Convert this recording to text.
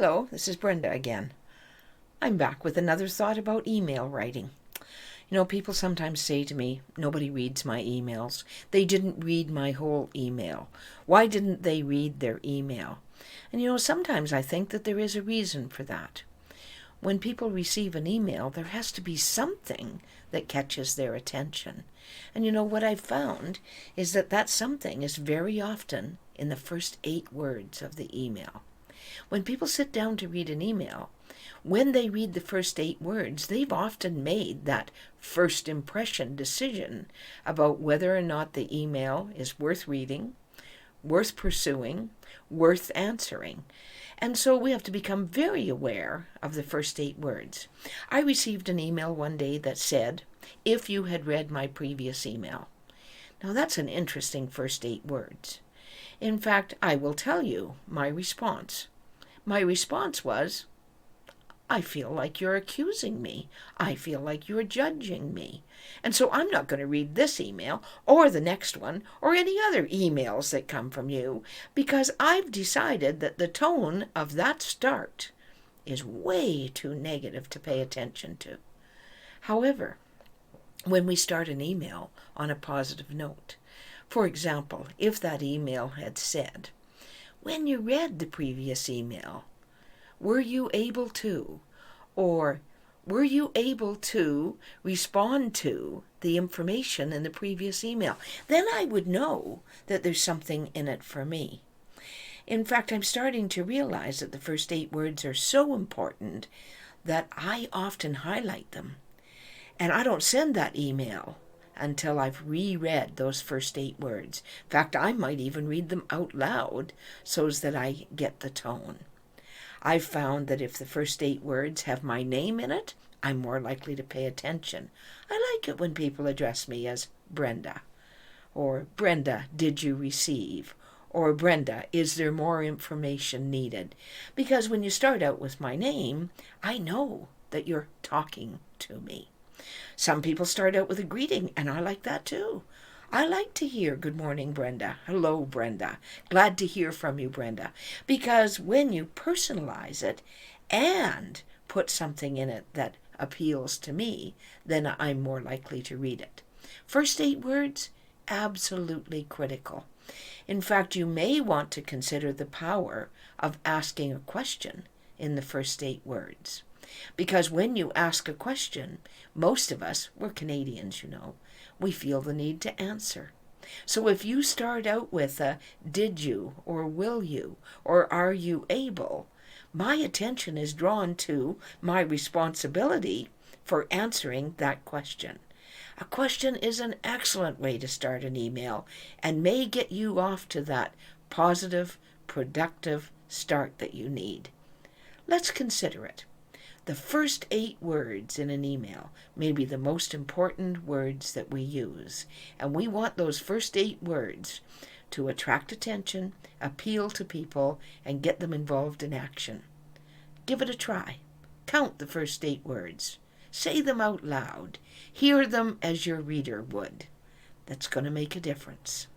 Hello, this is Brenda again. I'm back with another thought about email writing. People sometimes say to me, nobody reads my emails. They didn't read my whole email. Why didn't they read their email? And sometimes I think that there is a reason for that. When people receive an email, there has to be something that catches their attention. And what I've found is that something is very often in the first 8 words of the email. When people sit down to read an email, when they read the first 8 words, they've often made that first impression decision about whether or not the email is worth reading, worth pursuing, worth answering. And so we have to become very aware of the first 8 words. I received an email one day that said, "If you had read my previous email." Now that's an interesting first 8 words. In fact, I will tell you my response. My response was, I feel like you're accusing me. I feel like you're judging me. And so I'm not going to read this email or the next one or any other emails that come from you, because I've decided that the tone of that start is way too negative to pay attention to. However, when we start an email on a positive note, for example, if that email had said, "When you read the previous email, were you able to," or "were you able to respond to the information in the previous email?" then I would know that there's something in it for me. In fact, I'm starting to realize that the first 8 words are so important that I often highlight them. And I don't send that email until I've reread those first 8 words. In fact, I might even read them out loud so that I get the tone. I've found that if the first 8 words have my name in it, I'm more likely to pay attention. I like it when people address me as Brenda, or "Brenda, did you receive?" or "Brenda, is there more information needed?" Because when you start out with my name, I know that you're talking to me. Some people start out with a greeting, and I like that too. I like to hear, "Good morning, Brenda. Hello, Brenda. Glad to hear from you, Brenda." Because when you personalize it and put something in it that appeals to me, then I'm more likely to read it. First 8 words, absolutely critical. In fact, you may want to consider the power of asking a question in the first 8 words. Because when you ask a question, most of us, we're Canadians, we feel the need to answer. So if you start out with a "did you," or "will you," or "are you able," my attention is drawn to my responsibility for answering that question. A question is an excellent way to start an email and may get you off to that positive, productive start that you need. Let's consider it. The first 8 words in an email may be the most important words that we use, and we want those first 8 words to attract attention, appeal to people, and get them involved in action. Give it a try. Count the first 8 words. Say them out loud. Hear them as your reader would. That's going to make a difference.